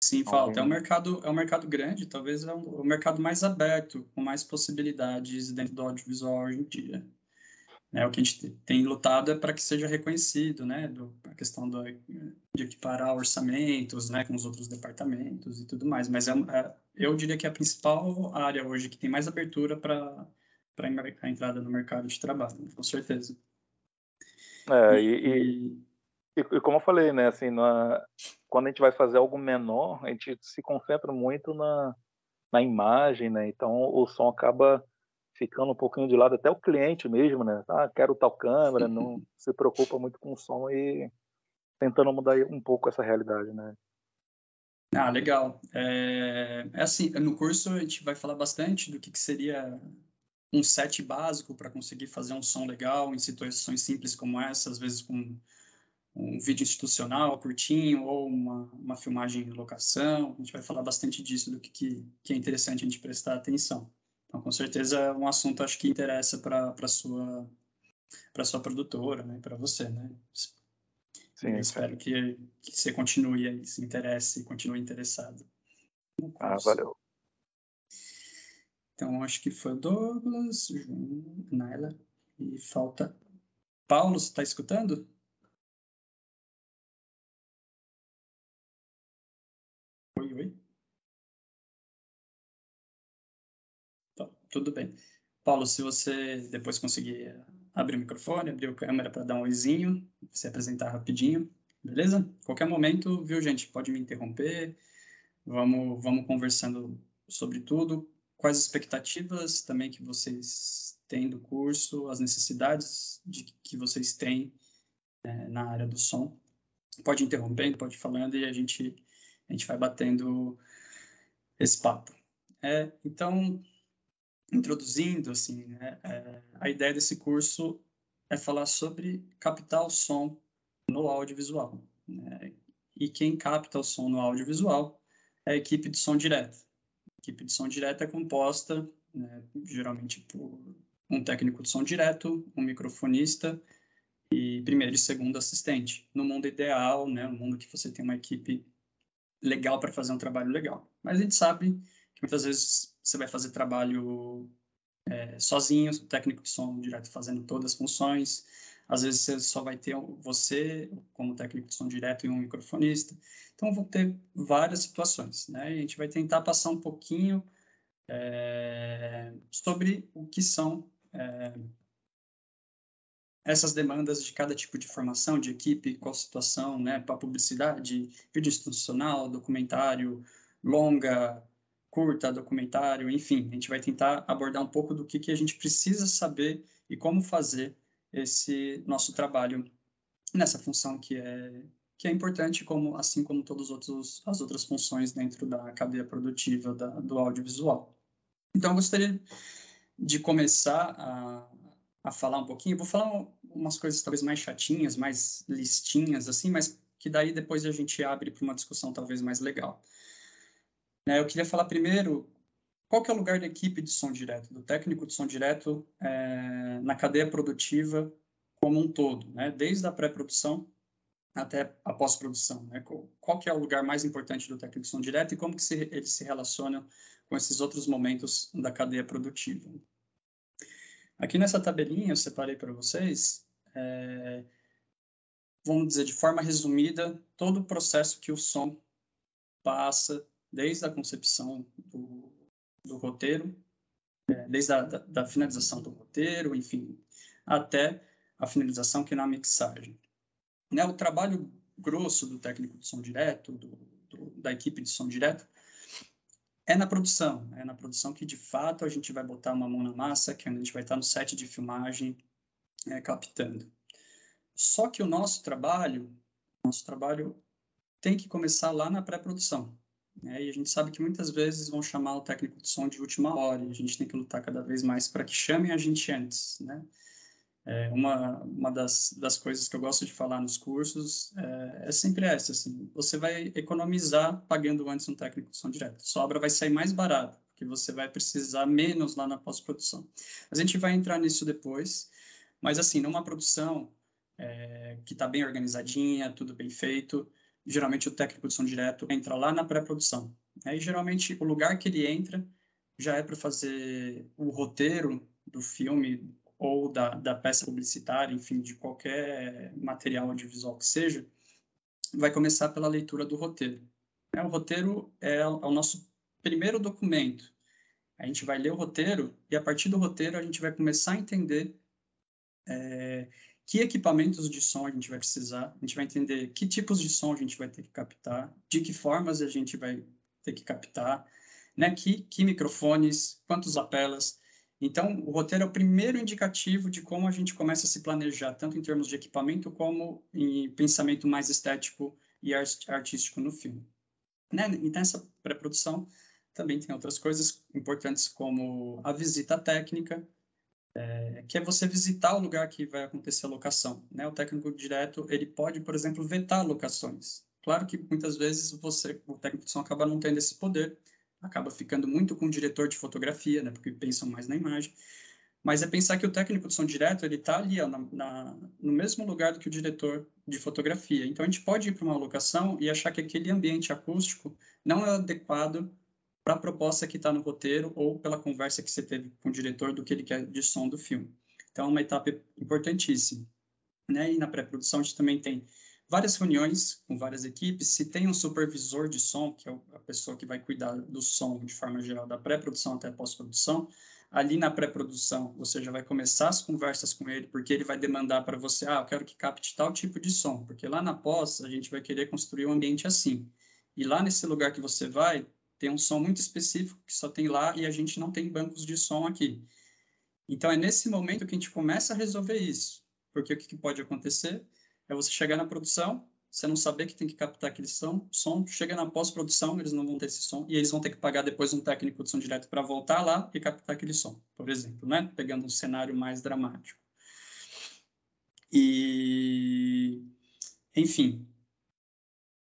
Sim, Então, falta. É um mercado grande, talvez é o mercado mais aberto, com mais possibilidades dentro do audiovisual hoje em dia. O que a gente tem lutado é para que seja reconhecido, né? A questão de equiparar orçamentos, né, com os outros departamentos e tudo mais. Mas eu diria que é a principal área hoje que tem mais abertura para a entrada no mercado de trabalho, com certeza. E como eu falei, né, assim, quando a gente vai fazer algo menor, a gente se concentra muito na imagem, né? Então o som acaba ficando um pouquinho de lado, até o cliente mesmo, né? Quero tal câmera, não se preocupa muito com o som e tentando mudar um pouco essa realidade, né? Legal. Assim, no curso a gente vai falar bastante do que seria um set básico para conseguir fazer um som legal em situações simples como essa, às vezes com um vídeo institucional curtinho ou uma filmagem em locação. A gente vai falar bastante disso, do que é interessante a gente prestar atenção. Então, com certeza, é um assunto, acho que interessa para a sua produtora, né, para você, né? Sim, Eu espero que você continue aí, se interesse, continue interessado. Valeu. Então, acho que foi o Douglas, João, Naila, e falta... Paulo, você está escutando? Oi. Tá, tudo bem. Paulo, se você depois conseguir abrir o microfone, abrir a câmera para dar um oizinho, se apresentar rapidinho, beleza? Qualquer momento, viu, gente? Pode me interromper. Vamos conversando sobre tudo. Quais expectativas também que vocês têm do curso, as necessidades que vocês têm na área do som. Pode ir interrompendo, pode ir falando e a gente vai batendo esse papo. Então, introduzindo, assim, né, a ideia desse curso é falar sobre captar o som no audiovisual, né? E quem capta o som no audiovisual é a equipe de som direto. A equipe de som direto é composta, né, geralmente por um técnico de som direto, um microfonista e primeiro e segundo assistente. No mundo ideal, né, no mundo que você tem uma equipe legal para fazer um trabalho legal. Mas a gente sabe que muitas vezes você vai fazer trabalho sozinho, o técnico de som direto fazendo todas as funções. Às vezes você só vai ter você como técnico de som direto e um microfonista. Então vão ter várias situações, né? E a gente vai tentar passar um pouquinho sobre o que são essas demandas de cada tipo de formação, de equipe, qual situação, né? Para publicidade, vídeo institucional, documentário, longa, curta, documentário, enfim, a gente vai tentar abordar um pouco do que a gente precisa saber e como fazer esse nosso trabalho nessa função que é importante, assim como todas as outras funções dentro da cadeia produtiva do audiovisual. Então, eu gostaria de começar a falar um pouquinho. Eu vou falar umas coisas talvez mais chatinhas, mais listinhas, assim, mas que daí depois a gente abre para uma discussão talvez mais legal. Eu queria falar primeiro qual que é o lugar da equipe de som direto, do técnico de som direto na cadeia produtiva como um todo, né? Desde a pré-produção até a pós-produção, né? Qual que é o lugar mais importante do técnico de som direto e como que eles se relacionam com esses outros momentos da cadeia produtiva. Aqui nessa tabelinha eu separei para vocês, vamos dizer de forma resumida, todo o processo que o som passa desde a concepção do roteiro, desde da finalização do roteiro, enfim, até a finalização que é na mixagem. O trabalho grosso do técnico de som direto, da equipe de som direto, é na produção que de fato a gente vai botar uma mão na massa, que a gente vai estar no set de filmagem captando. Só que o nosso trabalho tem que começar lá na pré-produção. E a gente sabe que muitas vezes vão chamar o técnico de som de última hora, e a gente tem que lutar cada vez mais para que chamem a gente antes, né? Uma das coisas que eu gosto de falar nos cursos é sempre essa, assim, você vai economizar pagando antes um técnico de som direto. Sua obra vai sair mais barata, porque você vai precisar menos lá na pós-produção. A gente vai entrar nisso depois, mas assim, numa produção que está bem organizadinha, tudo bem feito, geralmente o técnico de som direto entra lá na pré-produção. E geralmente o lugar que ele entra já é para fazer o roteiro do filme ou da peça publicitária, enfim, de qualquer material audiovisual que seja, vai começar pela leitura do roteiro. O roteiro é o nosso primeiro documento. A gente vai ler o roteiro e, a partir do roteiro, a gente vai começar a entender que equipamentos de som a gente vai precisar, a gente vai entender que tipos de som a gente vai ter que captar, de que formas a gente vai ter que captar, né? Que microfones, quantos lapelas. Então, o roteiro é o primeiro indicativo de como a gente começa a se planejar, tanto em termos de equipamento como em pensamento mais estético e artístico no filme. Né? E nessa pré-produção também tem outras coisas importantes, como a visita técnica, que é você visitar o lugar que vai acontecer a locação. Né? O técnico direto, ele pode, por exemplo, vetar locações. Claro que muitas vezes o técnico de som acaba não tendo esse poder, acaba ficando muito com o diretor de fotografia, né? Porque pensam mais na imagem. Mas é pensar que o técnico de som direto, ele está ali ó, no mesmo lugar do que o diretor de fotografia. Então, a gente pode ir para uma locação e achar que aquele ambiente acústico não é adequado para a proposta que está no roteiro ou pela conversa que você teve com o diretor do que ele quer de som do filme. Então, é uma etapa importantíssima. Né? E na pré-produção, a gente também tem várias reuniões com várias equipes. Se tem um supervisor de som, que é a pessoa que vai cuidar do som de forma geral, da pré-produção até a pós-produção, ali na pré-produção você já vai começar as conversas com ele, porque ele vai demandar para você, eu quero que capte tal tipo de som, porque lá na pós a gente vai querer construir um ambiente assim. E lá nesse lugar que você vai, tem um som muito específico que só tem lá e a gente não tem bancos de som aqui. Então é nesse momento que a gente começa a resolver isso. Porque o que pode acontecer é você chegar na produção, você não saber que tem que captar aquele som, chega na pós-produção, eles não vão ter esse som, e eles vão ter que pagar depois um técnico de som direto para voltar lá e captar aquele som, por exemplo, né? Pegando um cenário mais dramático. E, enfim,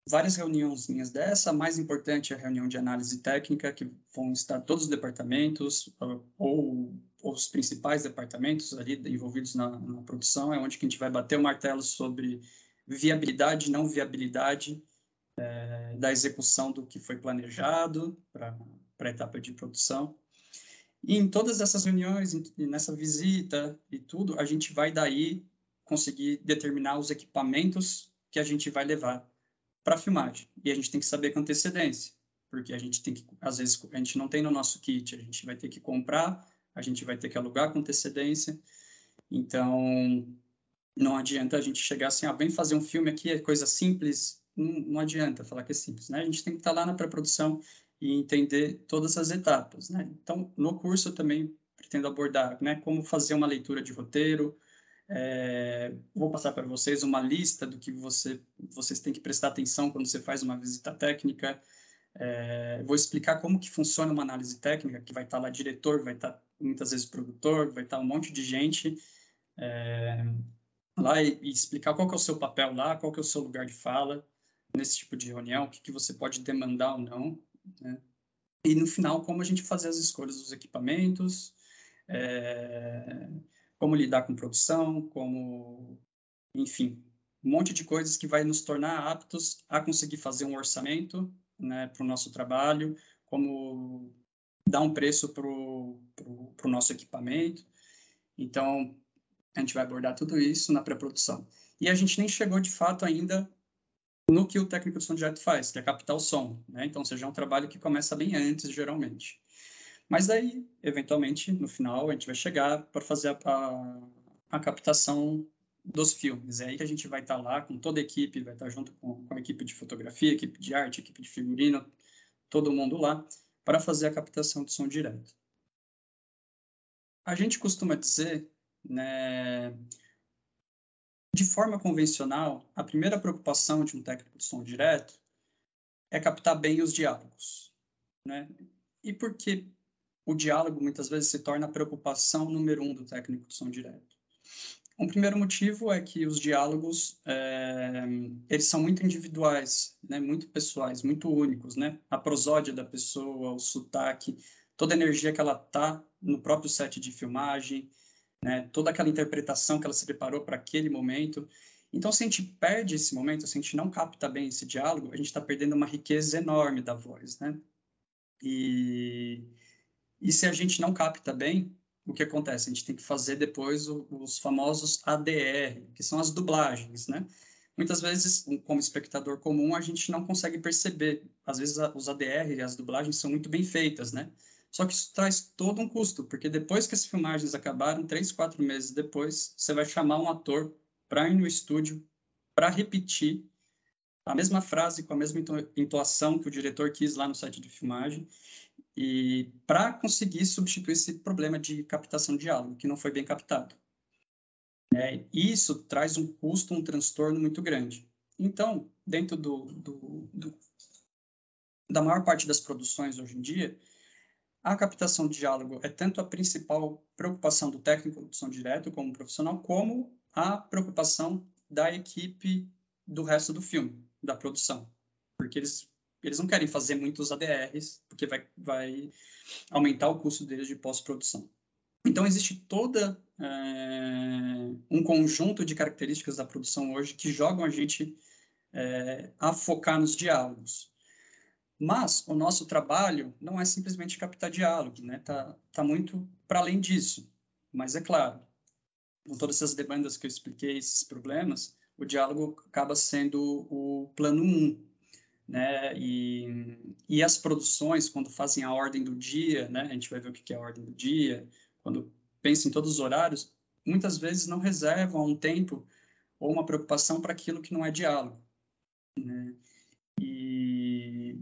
várias reuniõezinhas dessa, a mais importante é a reunião de análise técnica, que vão estar todos os departamentos, ou os principais departamentos ali envolvidos na produção, é onde que a gente vai bater o martelo sobre viabilidade e não viabilidade da execução do que foi planejado para a etapa de produção. E em todas essas reuniões, nessa visita e tudo, a gente vai daí conseguir determinar os equipamentos que a gente vai levar para filmagem. E a gente tem que saber com antecedência, porque a gente tem que, às vezes, a gente não tem no nosso kit, a gente vai ter que comprar, a gente vai ter que alugar com antecedência. Então, não adianta a gente chegar assim, vem fazer um filme aqui, é coisa simples, não adianta falar que é simples, né? A gente tem que estar lá na pré-produção e entender todas as etapas, né? Então, no curso eu também pretendo abordar, né, como fazer uma leitura de roteiro. Vou passar para vocês uma lista do que vocês têm que prestar atenção quando você faz uma visita técnica. Vou explicar como que funciona uma análise técnica, que vai estar lá diretor, vai estar muitas vezes produtor, vai estar um monte de gente lá e explicar qual que é o seu papel lá, qual que é o seu lugar de fala nesse tipo de reunião, o que você pode demandar ou não, né? E no final, como a gente fazer as escolhas dos equipamentos, como lidar com produção, enfim, um monte de coisas que vai nos tornar aptos a conseguir fazer um orçamento, né, para o nosso trabalho, como dar um preço para o nosso equipamento. Então, a gente vai abordar tudo isso na pré-produção. E a gente nem chegou, de fato, ainda no que o técnico de som direto faz, que é captar o som, né? Então, seja um trabalho que começa bem antes, geralmente. Mas daí, eventualmente, no final, a gente vai chegar para fazer a captação dos filmes. É aí que a gente vai estar lá com toda a equipe, vai estar junto com a equipe de fotografia, equipe de arte, equipe de figurino, todo mundo lá, para fazer a captação de som direto. A gente costuma dizer, né, de forma convencional, a primeira preocupação de um técnico de som direto é captar bem os diálogos, né? E por que o diálogo muitas vezes se torna a preocupação número 1 do técnico de som direto? Um primeiro motivo é que os diálogos eles são muito individuais, né? Muito pessoais, muito únicos, né? A prosódia da pessoa, o sotaque, toda a energia que ela tá no próprio set de filmagem, né? Toda aquela interpretação que ela se preparou para aquele momento. Então, se a gente perde esse momento, se a gente não capta bem esse diálogo, a gente está perdendo uma riqueza enorme da voz, né? E se a gente não capta bem, o que acontece? A gente tem que fazer depois os famosos ADR, que são as dublagens, né? Muitas vezes, como espectador comum, a gente não consegue perceber. Às vezes, os ADR e as dublagens são muito bem feitas, né? Só que isso traz todo um custo, porque depois que as filmagens acabaram, 3, 4 meses depois, você vai chamar um ator para ir no estúdio para repetir a mesma frase com a mesma entoação que o diretor quis lá no set de filmagem, e para conseguir substituir esse problema de captação de diálogo, que não foi bem captado. Isso traz um custo, um transtorno muito grande. Então, dentro da maior parte das produções hoje em dia, a captação de diálogo é tanto a principal preocupação do técnico de som direto como profissional, como a preocupação da equipe do resto do filme, da produção. Porque eles não querem fazer muitos ADRs, porque vai aumentar o custo deles de pós-produção. Então, existe toda um conjunto de características da produção hoje que jogam a gente a focar nos diálogos. Mas o nosso trabalho não é simplesmente captar diálogo, né? Tá muito para além disso. Mas é claro, com todas essas demandas que eu expliquei, esses problemas, o diálogo acaba sendo o plano 1, né? E as produções, quando fazem a ordem do dia, né? A gente vai ver o que é a ordem do dia, quando pensam em todos os horários, muitas vezes não reservam um tempo ou uma preocupação para aquilo que não é diálogo, né?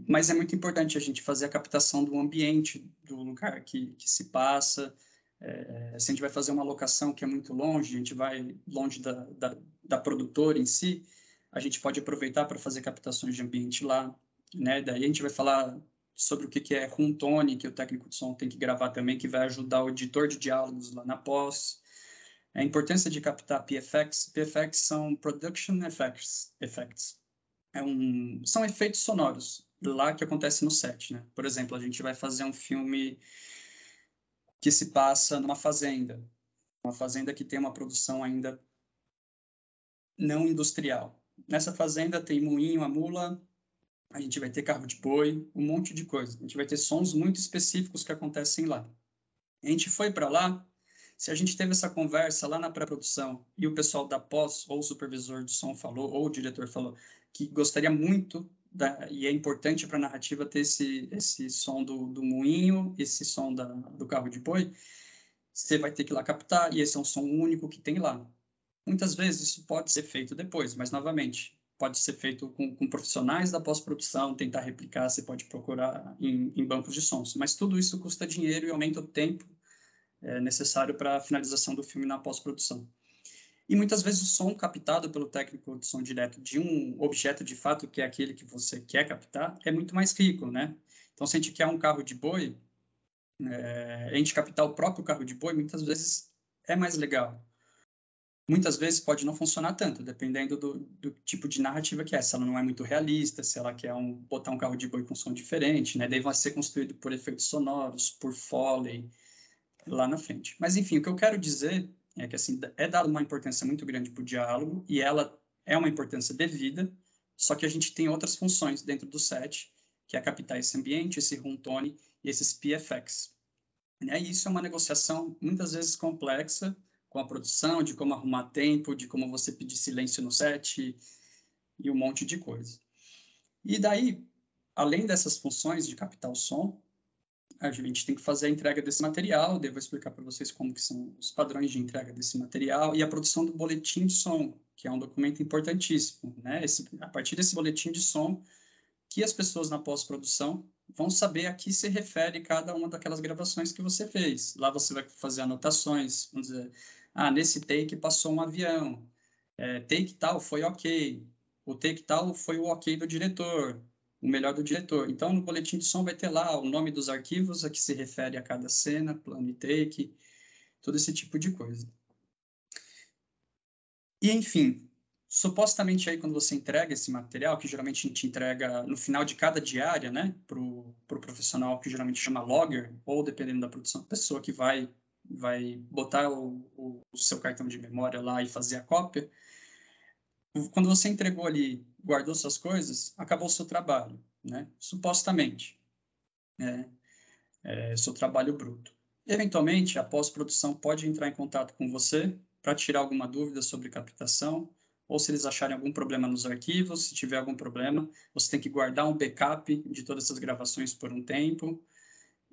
Mas é muito importante a gente fazer a captação do ambiente, do lugar que se passa. Se a gente vai fazer uma locação que é muito longe, a gente vai longe da produtora em si, a gente pode aproveitar para fazer captações de ambiente lá, né? Daí a gente vai falar sobre o que é room tone, que o técnico de som tem que gravar também, que vai ajudar o editor de diálogos lá na pós. A importância de captar PFX. PFX são Production Effects. São efeitos sonoros lá que acontece no set, né? Por exemplo, a gente vai fazer um filme que se passa numa fazenda, uma fazenda que tem uma produção ainda não industrial. Nessa fazenda tem moinho, a mula, a gente vai ter carro de boi, um monte de coisa. A gente vai ter sons muito específicos que acontecem lá. A gente foi para lá, se a gente teve essa conversa lá na pré-produção e o pessoal da pós, ou o supervisor de som falou, ou o diretor falou, que gostaria muito, e é importante para a narrativa ter esse som do moinho, esse som do carro de boi, você vai ter que ir lá captar, e esse é um som único que tem lá. Muitas vezes isso pode ser feito depois, mas, novamente, pode ser feito com profissionais da pós-produção, tentar replicar, você pode procurar em bancos de sons. Mas tudo isso custa dinheiro e aumenta o tempo necessário para a finalização do filme na pós-produção. E muitas vezes o som captado pelo técnico de som direto de um objeto de fato, que é aquele que você quer captar, é muito mais rico, né? Então, se a gente quer um carro de boi, a gente captar o próprio carro de boi, muitas vezes é mais legal. Muitas vezes pode não funcionar tanto, dependendo do tipo de narrativa que é. Se ela não é muito realista, se ela quer botar um carro de boi com som diferente, né? Daí vai ser construído por efeitos sonoros, por Foley, lá na frente. Mas, enfim, o que eu quero dizer é que, assim, é dada uma importância muito grande para o diálogo, e ela é uma importância devida, só que a gente tem outras funções dentro do set, que é captar esse ambiente, esse room tone e esses PFX. E isso é uma negociação, muitas vezes, complexa, com a produção, de como arrumar tempo, de como você pedir silêncio no set e um monte de coisa. E daí, além dessas funções de captar o som, a gente tem que fazer a entrega desse material, daí eu vou explicar para vocês como que são os padrões de entrega desse material, e a produção do boletim de som, que é um documento importantíssimo, né? A partir desse boletim de som, que as pessoas na pós-produção vão saber a que se refere cada uma daquelas gravações que você fez. Lá você vai fazer anotações, vamos dizer, nesse take passou um avião, take tal foi ok, o take tal foi o ok do diretor, o melhor do diretor. Então, no boletim de som vai ter lá o nome dos arquivos a que se refere a cada cena, plano e take, todo esse tipo de coisa. E, enfim, supostamente aí quando você entrega esse material, que geralmente a gente entrega no final de cada diária, né, para o profissional que geralmente chama logger, ou dependendo da produção, a pessoa que vai botar o seu cartão de memória lá e fazer a cópia, quando você entregou ali, guardou suas coisas, acabou o seu trabalho, né? Supostamente, seu trabalho bruto. Eventualmente, a pós-produção pode entrar em contato com você para tirar alguma dúvida sobre captação, ou se eles acharem algum problema nos arquivos, se tiver algum problema, você tem que guardar um backup de todas essas gravações por um tempo,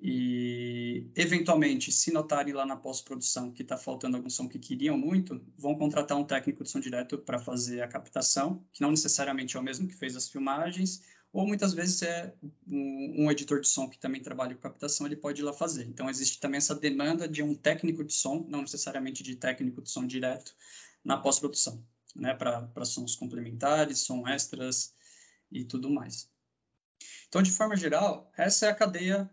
e, eventualmente, se notarem lá na pós-produção que está faltando algum som que queriam muito, vão contratar um técnico de som direto para fazer a captação, que não necessariamente é o mesmo que fez as filmagens, ou muitas vezes é um editor de som que também trabalha com captação, ele pode ir lá fazer. Então, existe também essa demanda de um técnico de som, não necessariamente de técnico de som direto, na pós-produção, né, para sons complementares, som extras e tudo mais. Então, de forma geral, essa é a cadeia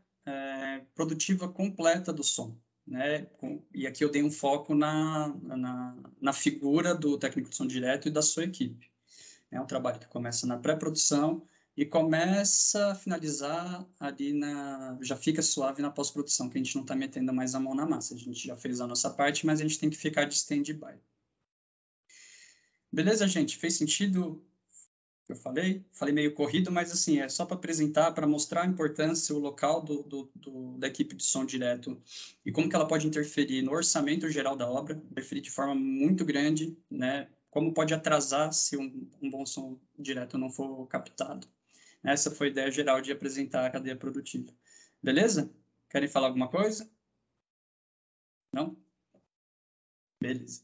produtiva completa do som, né? E aqui eu dei um foco na figura do técnico de som direto e da sua equipe. É um trabalho que começa na pré-produção e começa a finalizar ali já fica suave na pós-produção, que a gente não está metendo mais a mão na massa. A gente já fez a nossa parte, mas a gente tem que ficar de stand-by. Beleza, gente? Fez sentido? Eu falei meio corrido, mas assim, é só para apresentar, para mostrar a importância, o local da equipe de som direto e como que ela pode interferir no orçamento geral da obra, interferir de forma muito grande, né? Como pode atrasar se um bom som direto não for captado. Essa foi a ideia geral de apresentar a cadeia produtiva. Beleza? Querem falar alguma coisa? Não? Beleza.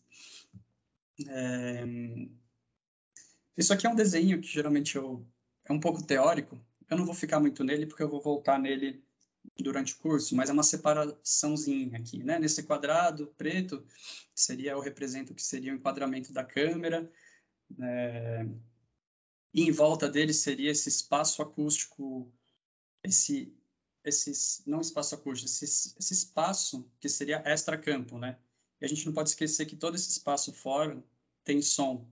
Isso aqui é um desenho que geralmente é um pouco teórico. Eu não vou ficar muito nele porque eu vou voltar nele durante o curso, mas é uma separaçãozinha aqui, né? Nesse quadrado preto, eu represento o que seria o enquadramento da câmera, e em volta dele seria esse espaço acústico, não espaço acústico, esse espaço que seria extra-campo, né? E a gente não pode esquecer que todo esse espaço fora tem som,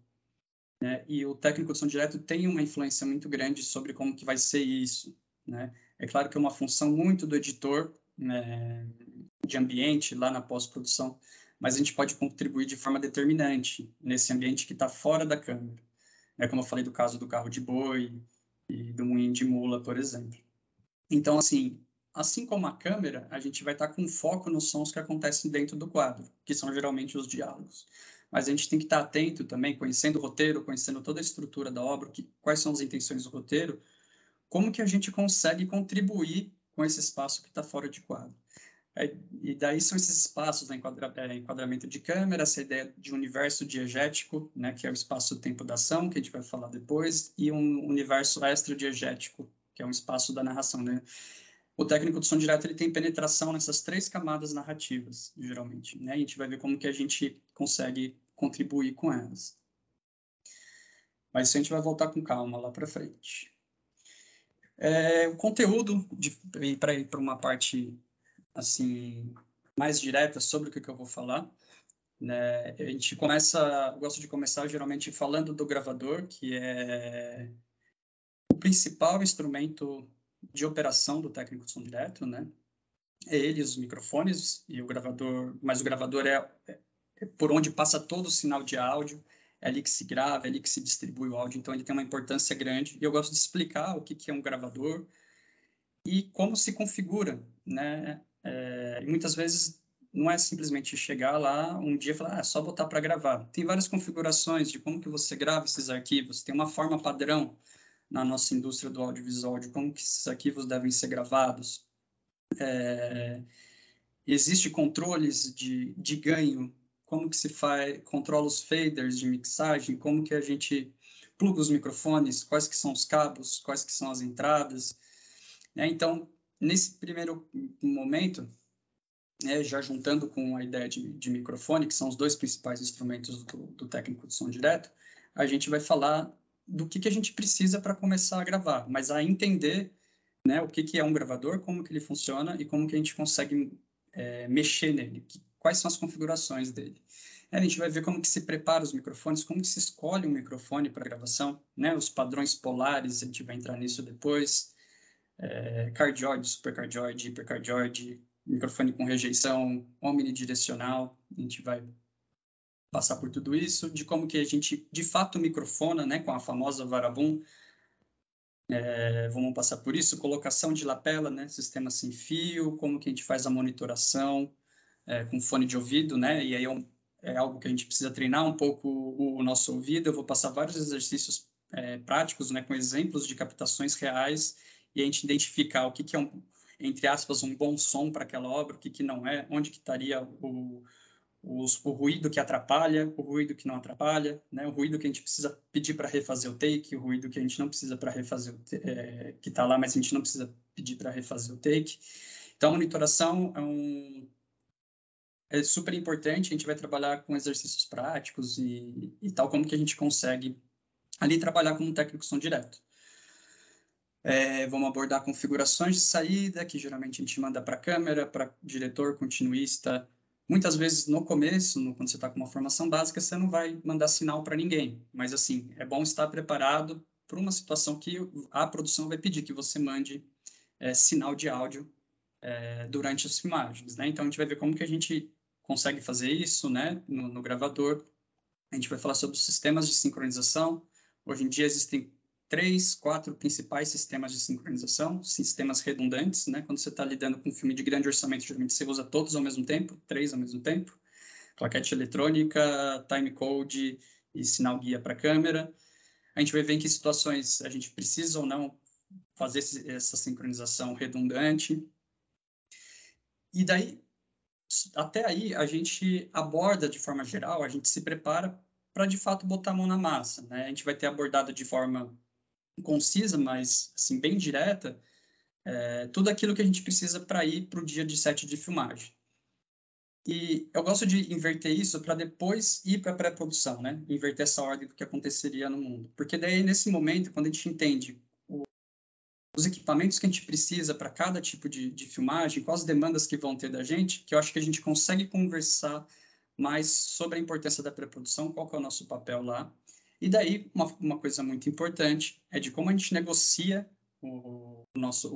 né? E o técnico de som direto tem uma influência muito grande sobre como que vai ser isso, né? É claro que é uma função muito do editor, né, de ambiente lá na pós-produção, mas a gente pode contribuir de forma determinante nesse ambiente que está fora da câmera. É como eu falei do caso do carro de boi e do moinho de mula, por exemplo. Então, assim como a câmera, a gente vai estar com foco nos sons que acontecem dentro do quadro, que são geralmente os diálogos. Mas a gente tem que estar atento também, conhecendo o roteiro, conhecendo toda a estrutura da obra, quais são as intenções do roteiro, como que a gente consegue contribuir com esse espaço que está fora de quadro. E daí são esses espaços, né, enquadramento de câmera, essa ideia de universo diegético, né, que é o espaço-tempo da ação, que a gente vai falar depois, e um universo extra-diegético, que é um espaço da narração, né? O técnico de som direto ele tem penetração nessas 3 camadas narrativas, geralmente, né? A gente vai ver como que a gente consegue contribuir com elas. Mas isso a gente vai voltar com calma lá para frente. O conteúdo, para ir para uma parte assim mais direta sobre o que eu vou falar, né? Gosto de começar geralmente falando do gravador, que é o principal instrumento de operação do técnico de som direto, né? É ele, os microfones e o gravador, mas o gravador é por onde passa todo o sinal de áudio, é ali que se grava, é ali que se distribui o áudio, então ele tem uma importância grande. E eu gosto de explicar o que é um gravador e como se configura, né? E muitas vezes não é simplesmente chegar lá um dia e falar, é só botar para gravar. Tem várias configurações de como que você grava esses arquivos, tem uma forma padrão na nossa indústria do audiovisual de como que esses arquivos devem ser gravados. Existe controles de ganho, como que se faz, controla os faders de mixagem, como que a gente pluga os microfones, quais que são os cabos, quais que são as entradas, né? Então, nesse primeiro momento, já juntando com a ideia de microfone, que são os 2 principais instrumentos do técnico de som direto, a gente vai falar do que a gente precisa para começar a gravar, mas a entender, né, o que é um gravador, como que ele funciona e como que a gente consegue mexer nele, quais são as configurações dele. A gente vai ver como que se prepara os microfones, como que se escolhe um microfone para gravação, né, os padrões polares, a gente vai entrar nisso depois, cardioide, supercardioide, hipercardioide, microfone com rejeição, omnidirecional, a gente vai passar por tudo isso, de como que a gente, de fato, microfona, né, com a famosa Varabum. Vamos passar por isso, colocação de lapela, né, sistema sem fio, como que a gente faz a monitoração com fone de ouvido, né, e aí é algo que a gente precisa treinar um pouco o nosso ouvido. Eu vou passar vários exercícios práticos, né, com exemplos de captações reais, e a gente identificar o que que é, entre aspas, um bom som para aquela obra, o que que não é, onde que estaria o ruído que atrapalha, o ruído que não atrapalha, né? O ruído que a gente precisa pedir para refazer o take, o ruído que a gente não precisa para refazer que está lá, mas a gente não precisa pedir para refazer o take. Então, a monitoração é super importante. A gente vai trabalhar com exercícios práticos e tal, como que a gente consegue ali trabalhar como um técnico de som direto. Vamos abordar configurações de saída, que geralmente a gente manda para a câmera, para diretor, continuista. Muitas vezes, no começo, quando você está com uma formação básica, você não vai mandar sinal para ninguém. Mas, assim, é bom estar preparado para uma situação que a produção vai pedir que você mande sinal de áudio durante as filmagens, né? Então, a gente vai ver como que a gente consegue fazer isso, né, no gravador. A gente vai falar sobre os sistemas de sincronização. Hoje em dia existem 3, 4 principais sistemas de sincronização, sistemas redundantes, né? Quando você está lidando com um filme de grande orçamento, geralmente você usa todos ao mesmo tempo, 3 ao mesmo tempo. Claquete eletrônica, timecode e sinal guia para câmera. A gente vai ver em que situações a gente precisa ou não fazer essa sincronização redundante. E daí, até aí, a gente aborda de forma geral, a gente se prepara para, de fato, botar a mão na massa, né? A gente vai ter abordado de forma concisa, mas assim, bem direta, tudo aquilo que a gente precisa para ir para o dia de set de filmagem. E eu gosto de inverter isso para depois ir para a pré-produção, né? Inverter essa ordem do que aconteceria no mundo. Porque daí, nesse momento, quando a gente entende os equipamentos que a gente precisa para cada tipo de filmagem, quais as demandas que vão ter da gente, que eu acho que a gente consegue conversar mais sobre a importância da pré-produção, qual que é o nosso papel lá. E daí, uma coisa muito importante é de como a gente negocia o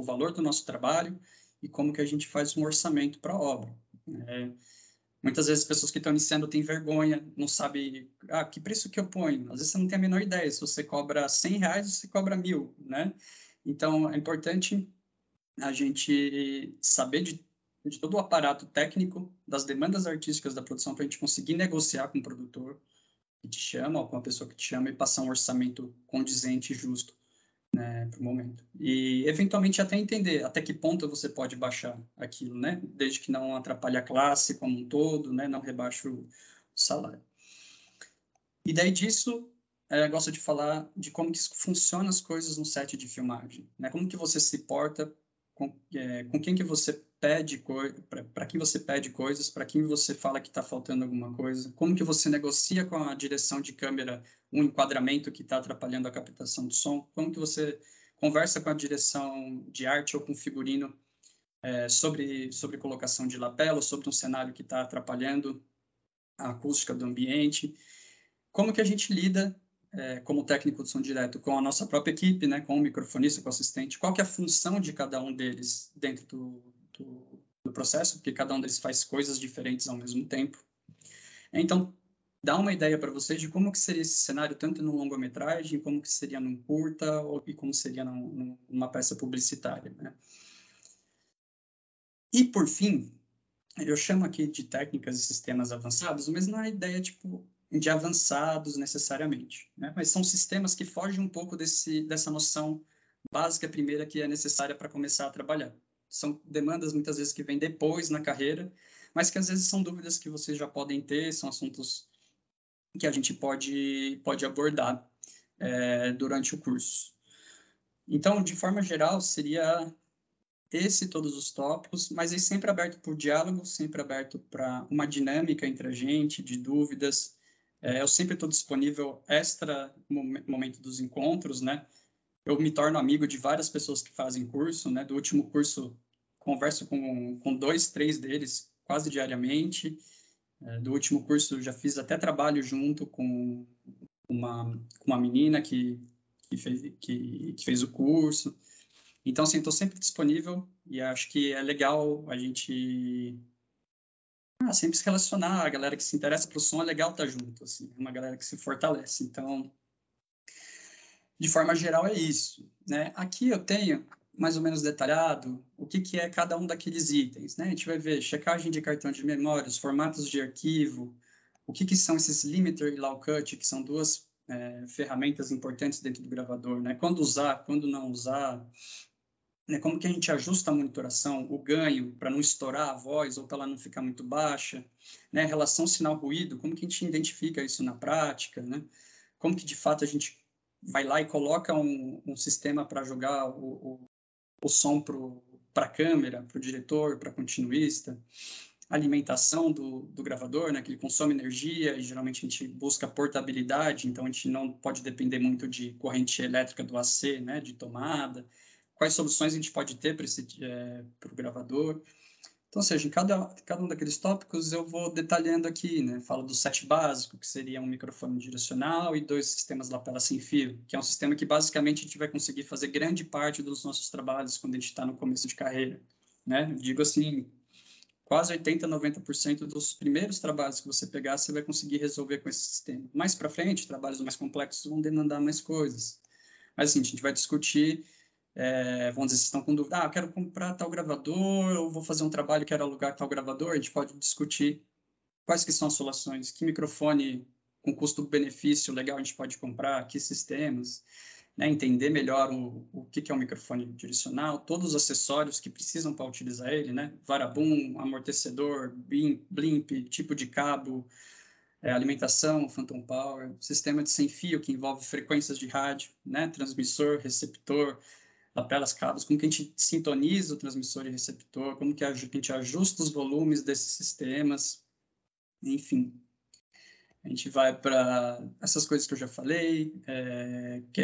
valor do nosso trabalho e como que a gente faz um orçamento para a obra. Muitas vezes as pessoas que estão iniciando têm vergonha, não sabem, que preço que eu ponho? Às vezes você não tem a menor ideia, se você cobra R$100 ou se cobra 1.000, né? Então, é importante a gente saber de todo o aparato técnico, das demandas artísticas da produção, para a gente conseguir negociar com o produtor que te chama, ou com a pessoa que te chama, e passar um orçamento condizente e justo, né, para o momento. E, eventualmente, até entender até que ponto você pode baixar aquilo, né, desde que não atrapalhe a classe como um todo, né, não rebaixe o salário. E daí disso, gosto de falar de como que funcionam as coisas no set de filmagem, né? Como que você se porta, com quem que você pede para quem você pede coisas, para quem você fala que está faltando alguma coisa, como que você negocia com a direção de câmera um enquadramento que está atrapalhando a captação do som, como que você conversa com a direção de arte ou com o figurino sobre colocação de lapela, sobre um cenário que está atrapalhando a acústica do ambiente. Como que a gente lida, como técnico de som direto, com a nossa própria equipe, né, com o microfonista, com o assistente? Qual que é a função de cada um deles dentro do processo? Porque cada um deles faz coisas diferentes ao mesmo tempo. Então, dá uma ideia para vocês de como que seria esse cenário, tanto no longa-metragem, como que seria num curta, e como seria numa peça publicitária, né? E, por fim, eu chamo aqui de técnicas e sistemas avançados, mas não é ideia, tipo, de avançados necessariamente, né? Mas são sistemas que fogem um pouco dessa noção básica primeira que é necessária para começar a trabalhar. São demandas muitas vezes que vêm depois na carreira, mas que às vezes são dúvidas que vocês já podem ter, são assuntos que a gente pode abordar durante o curso. Então, de forma geral, seria todos os tópicos, mas é sempre aberto por diálogo, sempre aberto para uma dinâmica entre a gente, de dúvidas. Eu sempre estou disponível extra momento dos encontros, né? Eu me torno amigo de várias pessoas que fazem curso, né? Do último curso, converso com 2, 3 deles quase diariamente. Do último curso, já fiz até trabalho junto com uma menina que fez o curso. Então, assim, estou sempre disponível e acho que é legal a gente sempre se relacionar, a galera que se interessa pelo som é legal estar junto, assim, é uma galera que se fortalece. Então, de forma geral, é isso, né? Aqui eu tenho mais ou menos detalhado o que é cada um daqueles itens, né? A gente vai ver checagem de cartão de memória, os formatos de arquivo, o que são esses limiter e low cut, que são duas ferramentas importantes dentro do gravador, né? Quando usar, quando não usar, né? Como que a gente ajusta a monitoração, o ganho, para não estourar a voz ou para ela não ficar muito baixa, né? Relação sinal-ruído, como que a gente identifica isso na prática, né? Como que, de fato, a gente vai lá e coloca um sistema para jogar o som para a câmera, para o diretor, para a continuista, alimentação do gravador, né, que ele consome energia, e geralmente a gente busca portabilidade, então a gente não pode depender muito de corrente elétrica do AC, né, de tomada. Quais soluções a gente pode ter para o gravador? Então, ou seja, em cada um daqueles tópicos eu vou detalhando aqui, né? Falo do set básico, que seria um microfone direcional e 2 sistemas lapela sem fio, que é um sistema que basicamente a gente vai conseguir fazer grande parte dos nossos trabalhos quando a gente está no começo de carreira, né? Eu digo assim, quase 80, 90% dos primeiros trabalhos que você pegar, você vai conseguir resolver com esse sistema. Mais para frente, trabalhos mais complexos vão demandar mais coisas. Mas assim, a gente vai discutir vamos dizer, vocês estão com dúvida, eu quero comprar tal gravador, eu vou fazer um trabalho, quero alugar tal gravador, a gente pode discutir quais que são as soluções, que microfone com custo-benefício legal a gente pode comprar, que sistemas, né? Entender melhor o que é um microfone direcional, todos os acessórios que precisam para utilizar ele, né? Varabum, amortecedor, blimp, tipo de cabo, alimentação, phantom power, sistema de sem fio que envolve frequências de rádio, né? Transmissor, receptor, lapelas, cabos, como que a gente sintoniza o transmissor e receptor, como que a gente ajusta os volumes desses sistemas, enfim. A gente vai para essas coisas que eu já falei, que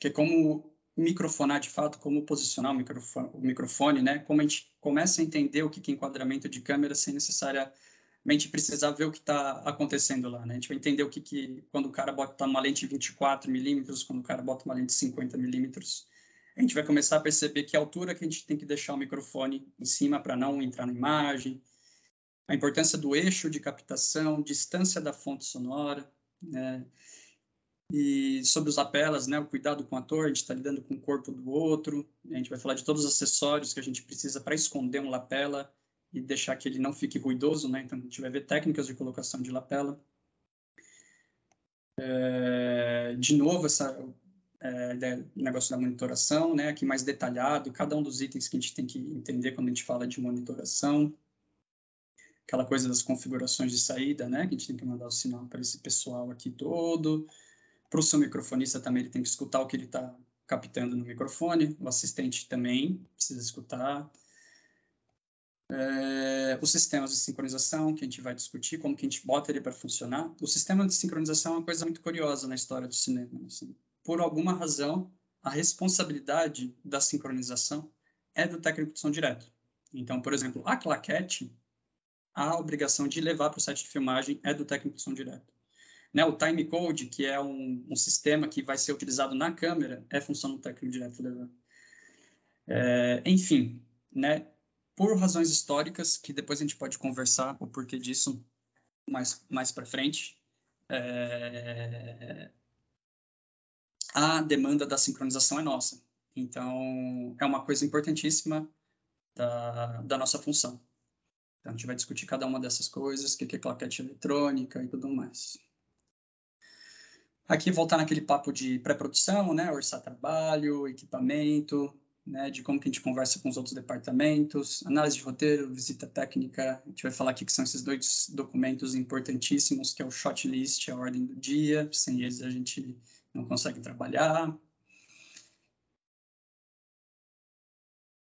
é como microfonar de fato, como posicionar o microfone, né? Como a gente começa a entender o que é enquadramento de câmera sem necessariamente precisar ver o que está acontecendo lá, né? A gente vai entender quando o cara bota uma lente 24 milímetros, quando o cara bota uma lente 50 milímetros, a gente vai começar a perceber que altura que a gente tem que deixar o microfone em cima para não entrar na imagem, a importância do eixo de captação, distância da fonte sonora, né? E sobre os lapelas, né, o cuidado com o ator, a gente está lidando com o corpo do outro, a gente vai falar de todos os acessórios que a gente precisa para esconder um lapela e deixar que ele não fique ruidoso, né? Então a gente vai ver técnicas de colocação de lapela. De novo, negócio da monitoração, né? Aqui mais detalhado, cada um dos itens que a gente tem que entender quando a gente fala de monitoração. Aquela coisa das configurações de saída, né? Que a gente tem que mandar o sinal para esse pessoal aqui todo. Para o seu microfonista também, ele tem que escutar o que ele está captando no microfone. O assistente também precisa escutar. Os sistemas de sincronização, que a gente vai discutir, como que a gente bota ele para funcionar. O sistema de sincronização é uma coisa muito curiosa na história do cinema. Assim. Por alguma razão, a responsabilidade da sincronização é do técnico de som direto. Então, por exemplo, a claquete, a obrigação de levar para o set de filmagem é do técnico de som direto. Né, o timecode, que é um sistema que vai ser utilizado na câmera, é função do técnico direto levar. Enfim, né, por razões históricas, que depois a gente pode conversar o porquê disso mais para frente, a demanda da sincronização é nossa. Então, é uma coisa importantíssima da nossa função. Então, a gente vai discutir cada uma dessas coisas, o que é claquete eletrônica e tudo mais. Aqui voltar naquele papo de pré-produção, né, orçar trabalho, equipamento, né, de como que a gente conversa com os outros departamentos, análise de roteiro, visita técnica. A gente vai falar aqui que são esses 2 documentos importantíssimos, que é o shot list, a ordem do dia. Sem eles a gente não consegue trabalhar.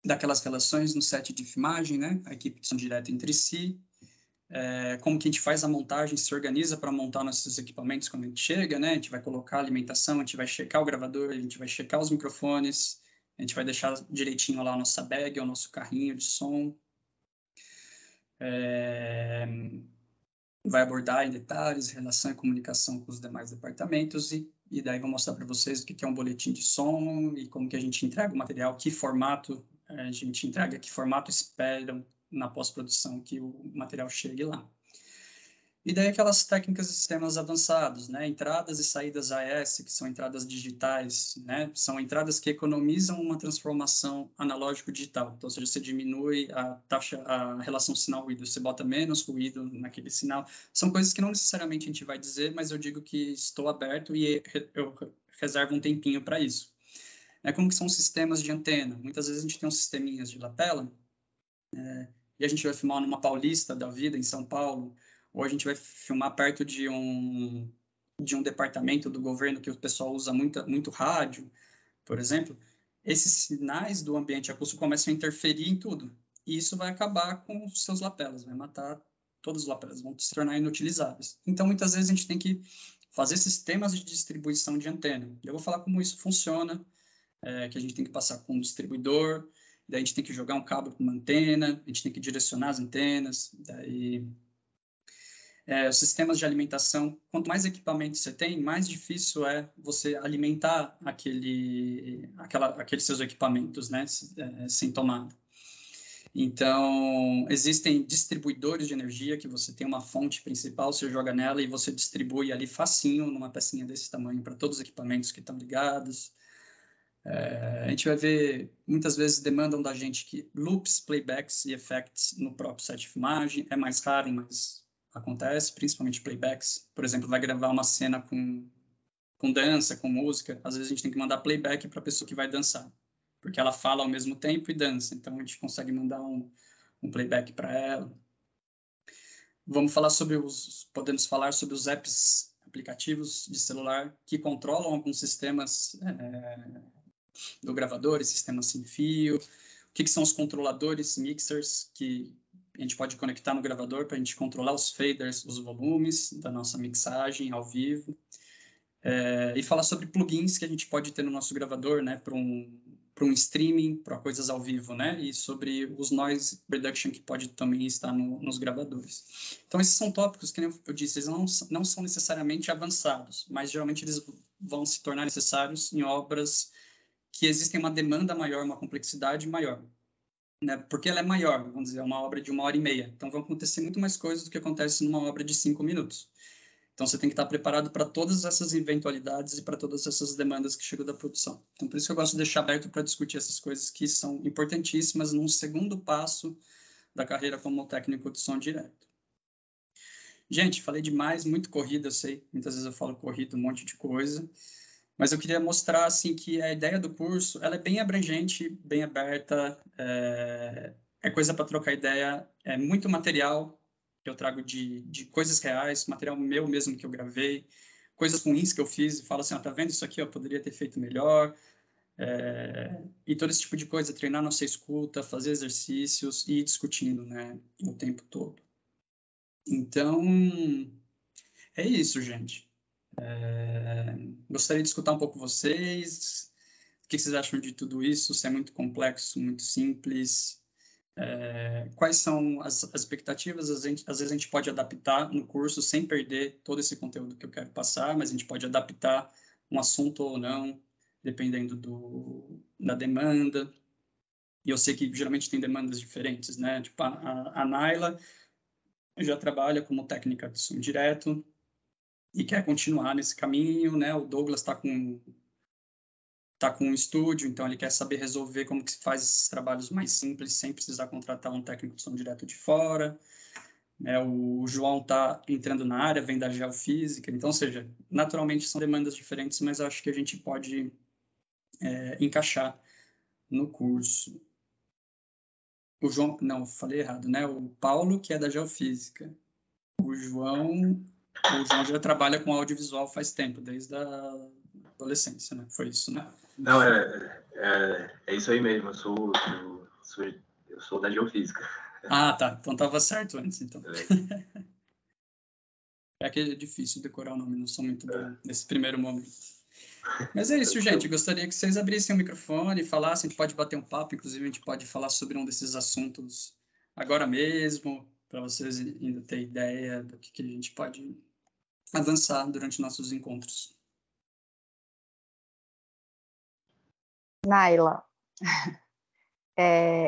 Daquelas relações no set de filmagem, né, a equipe de som direta entre si. Como que a gente faz a montagem, se organiza para montar nossos equipamentos quando a gente chega, né? A gente vai colocar a alimentação, a gente vai checar o gravador, a gente vai checar os microfones, a gente vai deixar direitinho lá a nossa bag, o nosso carrinho de som. Vai abordar em detalhes relação e comunicação com os demais departamentos e daí vou mostrar para vocês o que é um boletim de som e como que a gente entrega o material, que formato a gente entrega, que formato esperam na pós-produção que o material chegue lá. E daí aquelas técnicas de sistemas avançados, né? Entradas e saídas AES, que são entradas digitais, né? São entradas que economizam uma transformação analógico-digital. Então, ou seja, você diminui a relação sinal-ruído, você bota menos ruído naquele sinal. São coisas que não necessariamente a gente vai dizer, mas eu digo que estou aberto e eu reservo um tempinho para isso. Como que são sistemas de antena? Muitas vezes a gente tem uns sisteminhas de lapela, e a gente vai filmar numa Paulista da vida, em São Paulo, ou a gente vai filmar perto de um departamento do governo que o pessoal usa muito rádio, por exemplo. Esses sinais do ambiente acústico começam a interferir em tudo. E isso vai acabar com os seus lapelas, vai matar todos os lapelas, vão se tornar inutilizáveis. Então, muitas vezes, a gente tem que fazer sistemas de distribuição de antena. Eu vou falar como isso funciona, que a gente tem que passar com um distribuidor, daí a gente tem que jogar um cabo para uma antena, a gente tem que direcionar as antenas, daí... os sistemas de alimentação, quanto mais equipamento você tem, mais difícil é você alimentar aqueles seus equipamentos, né, sem tomada. Então, existem distribuidores de energia que você tem uma fonte principal, você joga nela e você distribui ali facinho, numa pecinha desse tamanho, para todos os equipamentos que estão ligados. A gente vai ver, muitas vezes demandam da gente que loops, playbacks e effects no próprio set de filmagem. É mais raro, mas acontece, principalmente playbacks. Por exemplo, vai gravar uma cena com dança, com música. Às vezes a gente tem que mandar playback para a pessoa que vai dançar, porque ela fala ao mesmo tempo e dança. Então a gente consegue mandar um playback para ela. Podemos falar sobre os apps, aplicativos de celular que controlam alguns sistemas do gravador, sistemas sem fio. O que são os controladores, mixers, que a gente pode conectar no gravador para a gente controlar os faders, os volumes da nossa mixagem ao vivo. E falar sobre plugins que a gente pode ter no nosso gravador, né, para um streaming, para coisas ao vivo, né, e sobre os noise reduction que pode também estar nos gravadores. Então, esses são tópicos que, eu disse, eles não são necessariamente avançados, mas geralmente eles vão se tornar necessários em obras que existem uma demanda maior, uma complexidade maior, né? Porque ela é maior, vamos dizer, é uma obra de 1h30. Então, vão acontecer muito mais coisas do que acontece numa obra de 5 minutos. Então, você tem que estar preparado para todas essas eventualidades e para todas essas demandas que chegam da produção. Então, por isso que eu gosto de deixar aberto para discutir essas coisas que são importantíssimas num segundo passo da carreira como técnico de som direto. Gente, falei demais, muito corrido, eu sei. Muitas vezes eu falo corrido, um monte de coisa. Mas eu queria mostrar assim, que a ideia do curso ela é bem abrangente, bem aberta, é coisa para trocar ideia, é muito material que eu trago de coisas reais, material meu mesmo que eu gravei, coisas ruins que eu fiz e falo assim, tá vendo isso aqui, eu poderia ter feito melhor, e todo esse tipo de coisa, treinar nossa escuta, fazer exercícios e ir discutindo, né, o tempo todo. Então, é isso, gente. Gostaria de escutar um pouco vocês. O que vocês acham de tudo isso? Se é muito complexo, muito simples? Quais são as expectativas? Às vezes a gente pode adaptar no curso sem perder todo esse conteúdo que eu quero passar, mas a gente pode adaptar um assunto ou não, dependendo da demanda. E eu sei que geralmente tem demandas diferentes, né? Tipo, a Naila já trabalha como técnica de som direto e quer continuar nesse caminho, né? O Douglas está com um estúdio, então ele quer saber resolver como que se faz esses trabalhos mais simples, sem precisar contratar um técnico de som direto de fora. O João está entrando na área, vem da geofísica, então, ou seja, naturalmente são demandas diferentes, mas acho que a gente pode encaixar no curso. O João, não, falei errado, né? O Paulo, que é da geofísica. O João já trabalha com audiovisual faz tempo, desde a adolescência, né? Foi isso, né? Não, é isso aí mesmo. Eu sou da geofísica. Ah, tá. Então estava certo antes, então. É que é difícil decorar o nome, não sou muito bom nesse primeiro momento. Mas é isso, gente. Gostaria que vocês abrissem o microfone, falassem, a gente pode bater um papo, inclusive a gente pode falar sobre um desses assuntos agora mesmo, para vocês ainda ter ideia do que a gente pode avançar durante nossos encontros. Naila,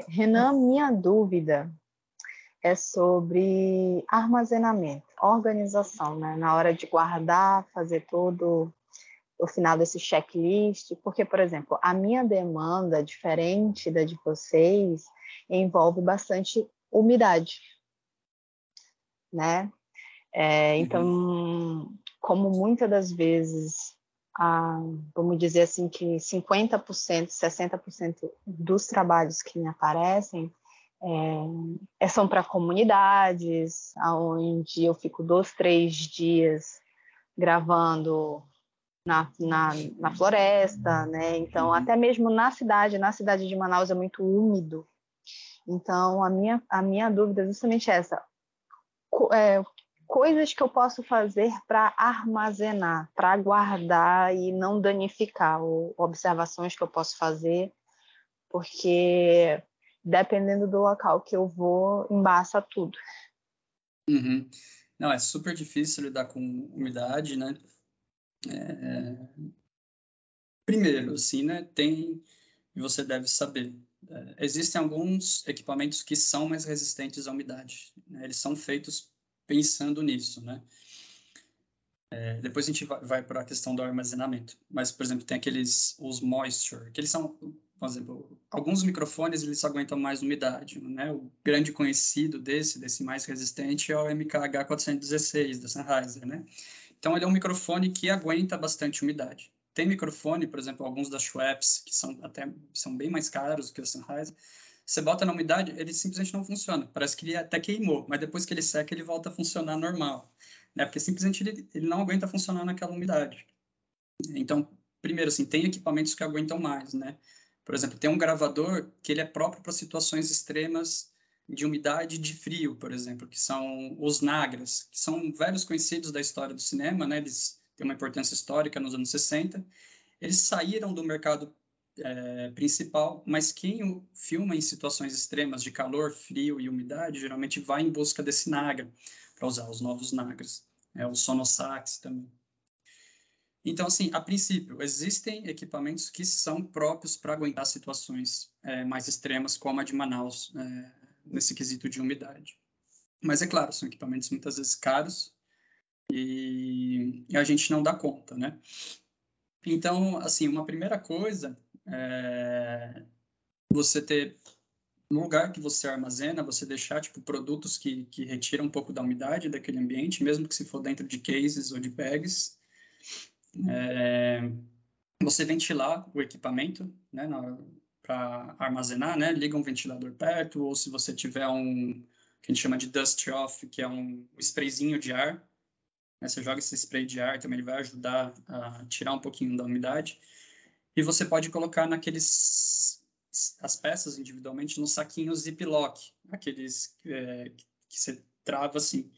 Renan, minha dúvida é sobre armazenamento, organização, né? Na hora de guardar, fazer todo o final desse checklist, porque, por exemplo, a minha demanda, diferente da de vocês, envolve bastante umidade, né? Então, como muitas das vezes, vamos dizer assim, que 50%, 60% dos trabalhos que me aparecem são para comunidades, onde eu fico 2, 3 dias gravando na floresta, né? Então, até mesmo na cidade de Manaus é muito úmido. Então, a minha dúvida é justamente essa. Coisas que eu posso fazer para armazenar, para guardar e não danificar, ou observações que eu posso fazer, porque dependendo do local que eu vou, embaça tudo. Uhum. Não, é super difícil lidar com umidade, né? Primeiro, assim, né? E você deve saber. Existem alguns equipamentos que são mais resistentes à umidade, né? Eles são feitos pensando nisso, né? Depois a gente vai para a questão do armazenamento. Mas, por exemplo, tem os moisture, que eles são, por exemplo, alguns microfones eles aguentam mais umidade, né? O grande conhecido desse mais resistente é o MKH416 da Sennheiser, né? Então, ele é um microfone que aguenta bastante umidade. Tem microfone, por exemplo, alguns da Schweppes, que são bem mais caros que o Sennheiser. Você bota na umidade, ele simplesmente não funciona. Parece que ele até queimou, mas depois que ele seca, ele volta a funcionar normal, né? Porque simplesmente ele não aguenta funcionar naquela umidade. Então, primeiro, assim, tem equipamentos que aguentam mais, né? Por exemplo, tem um gravador que ele é próprio para situações extremas de umidade e de frio, por exemplo, que são os Nagras, que são velhos conhecidos da história do cinema, né? Eles têm uma importância histórica nos anos 60. Eles saíram do mercado principal, mas quem o filma em situações extremas de calor, frio e umidade, geralmente vai em busca desse Nagra, para usar os novos Nagras. Os Sonosax também. Então, assim, a princípio, existem equipamentos que são próprios para aguentar situações mais extremas, como a de Manaus, nesse quesito de umidade. Mas, é claro, são equipamentos muitas vezes caros e a gente não dá conta, né? Então, assim, uma primeira coisa é você ter, no lugar que você armazena, você deixar, tipo, produtos que retiram um pouco da umidade daquele ambiente, mesmo que se for dentro de cases ou de bags. Você ventilar o equipamento, né, para armazenar, né, liga um ventilador perto, ou se você tiver que a gente chama de dust off, que é um sprayzinho de ar, né, você joga esse spray de ar, também ele vai ajudar a tirar um pouquinho da umidade, e você pode colocar as peças individualmente nos saquinhos Ziploc, aqueles que você trava assim.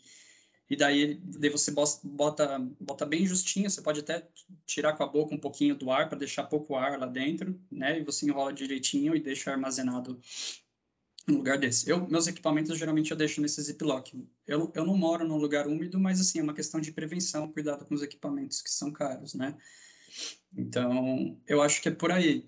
E daí você bota bem justinho, você pode até tirar com a boca um pouquinho do ar para deixar pouco ar lá dentro, né? E você enrola direitinho e deixa armazenado no lugar desse. Meus equipamentos geralmente eu deixo nesse Ziploc. Eu não moro num lugar úmido, mas assim, é uma questão de prevenção, cuidado com os equipamentos que são caros, né? Então, eu acho que é por aí.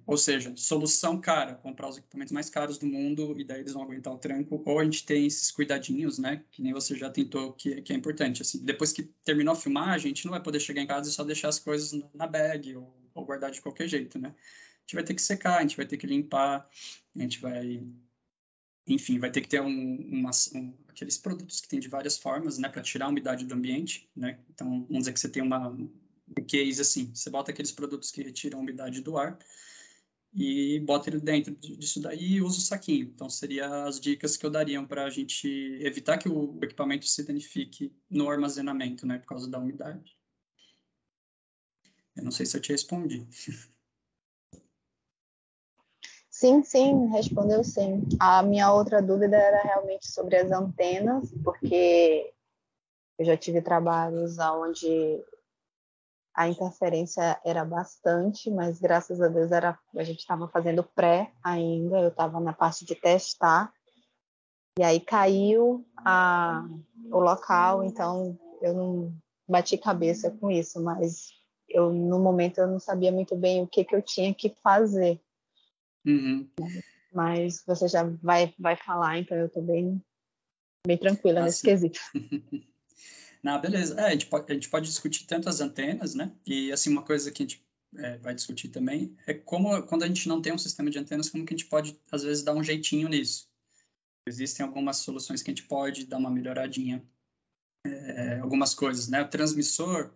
Ou seja, solução cara, comprar os equipamentos mais caros do mundo e daí eles vão aguentar o tranco, ou a gente tem esses cuidadinhos, né, que nem você já tentou, que é importante, assim, depois que terminou a filmagem, a gente não vai poder chegar em casa e só deixar as coisas na bag ou guardar de qualquer jeito, né, a gente vai ter que secar, a gente vai ter que limpar, a gente vai, enfim, vai ter que ter aqueles produtos que tem de várias formas, né, para tirar a umidade do ambiente, né, então vamos dizer que você tem um case assim, você bota aqueles produtos que retiram a umidade do ar e bota ele dentro disso daí e usa o saquinho. Então, seriam as dicas que eu daria para a gente evitar que o equipamento se danifique no armazenamento, né, por causa da umidade. Eu não sei se eu te respondi. Sim, respondeu sim. A minha outra dúvida era realmente sobre as antenas, porque eu já tive trabalhos onde a interferência era bastante, mas graças a Deus a gente estava fazendo pré ainda, eu estava na parte de testar, e aí caiu o local, então eu não bati cabeça com isso, mas no momento eu não sabia muito bem o que eu tinha que fazer. Uhum. mas você já vai falar, então eu estou bem tranquila nesse quesito. Não, beleza. A gente pode discutir tanto as antenas, né? E, assim, uma coisa que a gente vai discutir também é como, quando a gente não tem um sistema de antenas, como que a gente pode, às vezes, dar um jeitinho nisso. Existem algumas soluções que a gente pode dar uma melhoradinha. Algumas coisas, né? O transmissor,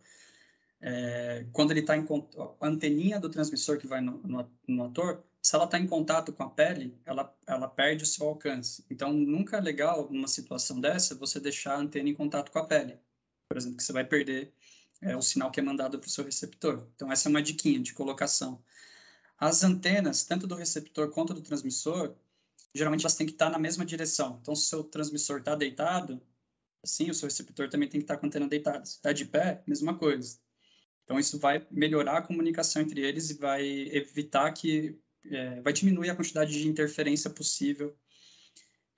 quando ele está a anteninha do transmissor que vai no ator, se ela está em contato com a pele, ela perde o seu alcance. Então, nunca é legal, numa situação dessa, você deixar a antena em contato com a pele. Por exemplo, que você vai perder o sinal que é mandado para o seu receptor. Então, essa é uma diquinha de colocação. As antenas, tanto do receptor quanto do transmissor, geralmente elas têm que estar na mesma direção. Então, se o seu transmissor está deitado, assim, o seu receptor também tem que estar com a antena deitada. Se está de pé, mesma coisa. Então, isso vai melhorar a comunicação entre eles e vai evitar que... vai diminuir a quantidade de interferência possível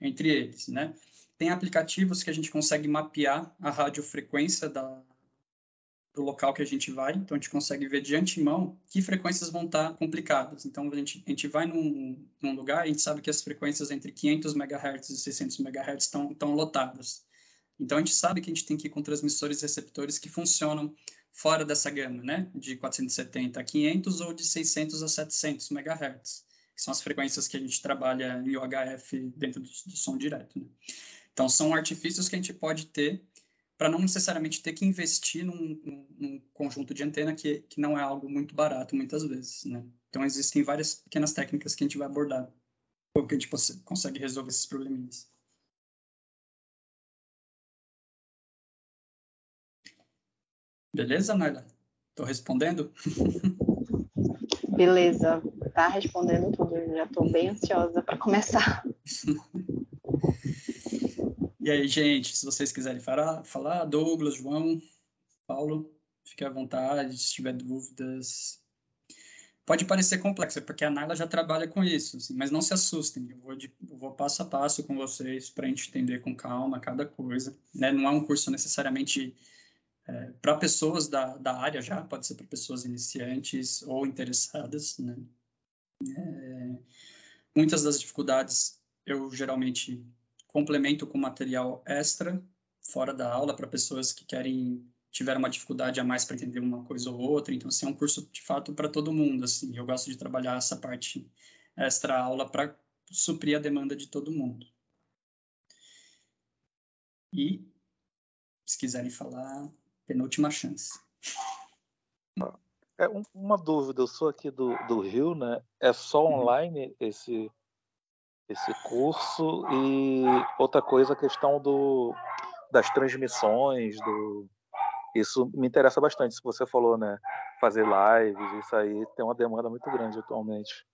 entre eles, né? Tem aplicativos que a gente consegue mapear a radiofrequência do local que a gente vai, então a gente consegue ver de antemão que frequências vão estar complicadas. Então, a gente vai num lugar e a gente sabe que as frequências entre 500 MHz e 600 MHz estão lotadas. Então, a gente sabe que a gente tem que ir com transmissores e receptores que funcionam fora dessa gama, né? De 470 a 500 ou de 600 a 700 MHz, que são as frequências que a gente trabalha em UHF dentro do som direto, né? Então, são artifícios que a gente pode ter para não necessariamente ter que investir num conjunto de antena que não é algo muito barato, muitas vezes, né? Então, existem várias pequenas técnicas que a gente vai abordar, como que a gente consegue resolver esses probleminhas. Beleza, Naila? Estou respondendo? Beleza, tá respondendo tudo. Eu já estou bem ansiosa para começar. E aí, gente, se vocês quiserem falar, Douglas, João, Paulo, fique à vontade, se tiver dúvidas. Pode parecer complexo, porque a Naila já trabalha com isso, assim, mas não se assustem, eu vou passo a passo com vocês para a gente entender com calma cada coisa, né? Não é um curso necessariamente para pessoas da área já, pode ser para pessoas iniciantes ou interessadas, né? Muitas das dificuldades eu geralmente complemento com material extra, fora da aula, para pessoas que tiveram uma dificuldade a mais para entender uma coisa ou outra. Então, assim, é um curso, de fato, para todo mundo. Assim, eu gosto de trabalhar essa parte extra-aula para suprir a demanda de todo mundo. E, se quiserem falar, penúltima chance. Uma dúvida, eu sou aqui do Rio, né? É só online esse curso? E outra coisa, a questão das transmissões, isso me interessa bastante. Se você falou, né, fazer lives, isso aí tem uma demanda muito grande atualmente.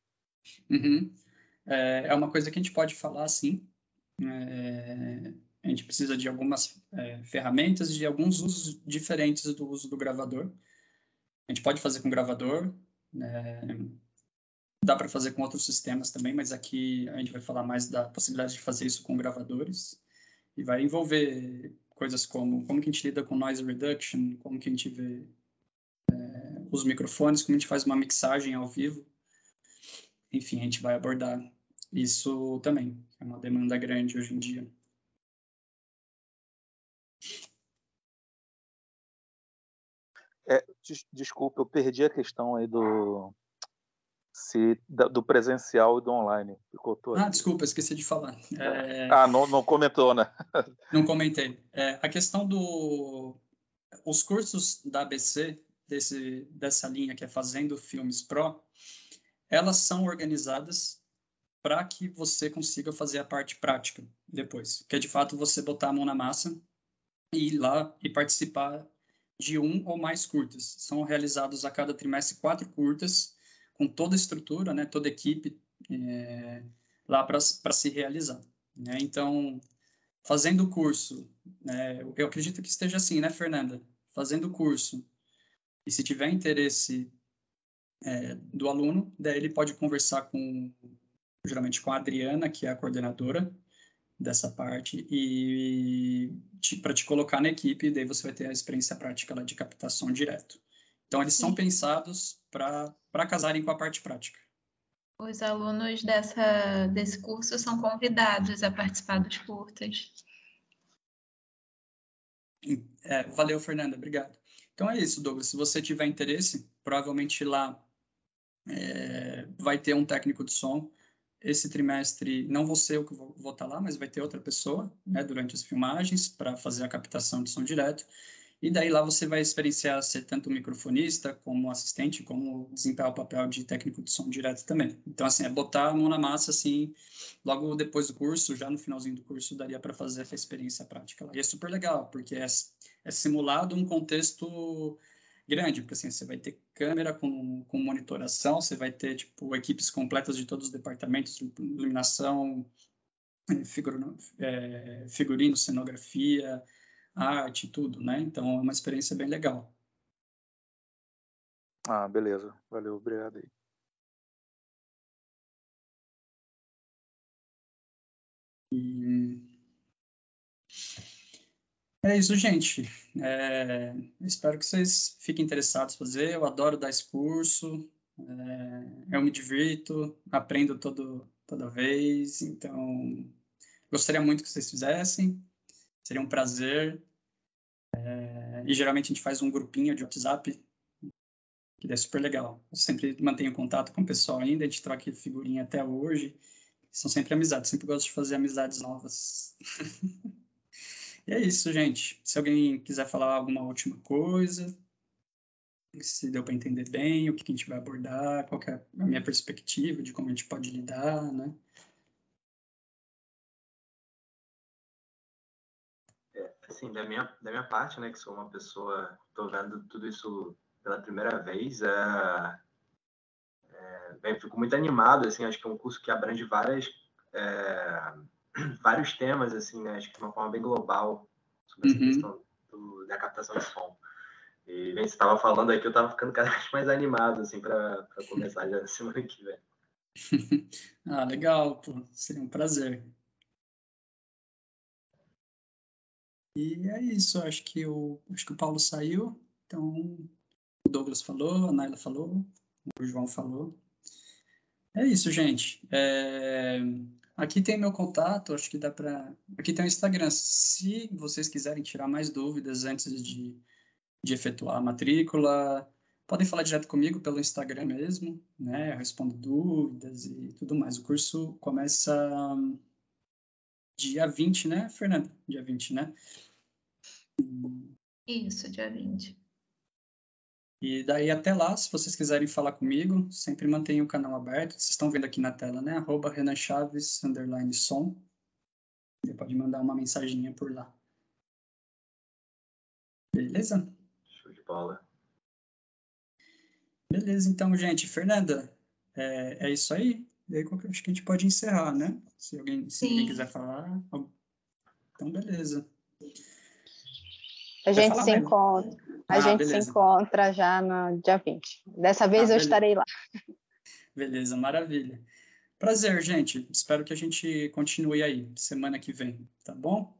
Uhum. É uma coisa que a gente pode falar, sim. A gente precisa de algumas ferramentas, de alguns usos diferentes do uso do gravador. A gente pode fazer com gravador, dá para fazer com outros sistemas também, mas aqui a gente vai falar mais da possibilidade de fazer isso com gravadores. E vai envolver coisas como que a gente lida com noise reduction, como que a gente vê os microfones, como a gente faz uma mixagem ao vivo. Enfim, a gente vai abordar isso também. É uma demanda grande hoje em dia. Desculpa, eu perdi a questão aí do presencial e do online. Desculpa, esqueci de falar. Não comentou, né? Não comentei. A questão os cursos da ABC, dessa linha que é Fazendo Filmes Pro, elas são organizadas para que você consiga fazer a parte prática depois, que é de fato você botar a mão na massa e ir lá e participar de um ou mais curtas. São realizados a cada trimestre 4 curtas, com toda a estrutura, né, toda a equipe lá para se realizar, né? Então, fazendo o curso, eu acredito que esteja assim, né, Fernanda? Fazendo o curso, e se tiver interesse do aluno, daí ele pode conversar geralmente com a Adriana, que é a coordenadora dessa parte, e para te colocar na equipe, daí você vai ter a experiência prática lá de captação direto. Então, eles são pensados para casarem com a parte prática. os alunos desse curso são convidados a participar dos curtas. Valeu, Fernanda, obrigado. Então é isso, Douglas. Se você tiver interesse, provavelmente lá vai ter um técnico de som. Esse trimestre não vou ser eu que vou estar lá, mas vai ter outra pessoa, né, durante as filmagens para fazer a captação de som direto. E daí lá você vai experienciar ser tanto microfonista como assistente, como desempenhar o papel de técnico de som direto também. Então, assim, é botar a mão na massa, assim, logo depois do curso, já no finalzinho do curso, daria para fazer essa experiência prática lá. E é super legal, porque é simulado um contexto grande, porque assim, você vai ter câmera com monitoração, você vai ter, tipo, equipes completas de todos os departamentos, iluminação, figurino, cenografia, arte, tudo, né? Então, é uma experiência bem legal. Ah, beleza. Valeu, obrigado aí. É isso, gente. Espero que vocês fiquem interessados em fazer. Eu adoro dar esse curso. Eu me divirto, aprendo toda vez. Então, gostaria muito que vocês fizessem. Seria um prazer. E geralmente a gente faz um grupinho de WhatsApp, que é super legal. Eu sempre mantenho contato com o pessoal ainda, a gente troca figurinha até hoje. São sempre amizades, sempre gosto de fazer amizades novas. E é isso, gente. Se alguém quiser falar alguma última coisa, se deu para entender bem o que a gente vai abordar, qual que é a minha perspectiva de como a gente pode lidar, né? Assim, da minha parte, né, que sou uma pessoa, estou vendo tudo isso pela primeira vez, fico muito animado, assim, acho que é um curso que abrange vários temas, assim, né, acho que de uma forma bem global, sobre essa questão da captação de som. E bem, você estava falando aqui, eu estava ficando cada vez mais animado, assim, para começar já na semana que vem. Legal, pô, seria um prazer. E é isso, acho que o Paulo saiu, então o Douglas falou, a Naila falou, o João falou. É isso, gente. Aqui tem meu contato, acho que dá para... Aqui tem o Instagram. Se vocês quiserem tirar mais dúvidas antes de efetuar a matrícula, podem falar direto comigo pelo Instagram mesmo, né? Eu respondo dúvidas e tudo mais. O curso começa dia 20, né, Fernanda? Dia 20, né? Isso, dia 20. E daí até lá, se vocês quiserem falar comigo, sempre mantenham o canal aberto. Vocês estão vendo aqui na tela, né? @RenanChaves_som. Você pode mandar uma mensaginha por lá. Beleza? Show de bola. Beleza, então, gente. Fernanda, é isso aí? Daí acho que a gente pode encerrar, né? Se ninguém quiser falar. Então, beleza. A gente se encontra. A gente se encontra já no dia 20. Dessa vez eu estarei lá. Beleza, maravilha. Prazer, gente. Espero que a gente continue aí semana que vem, tá bom?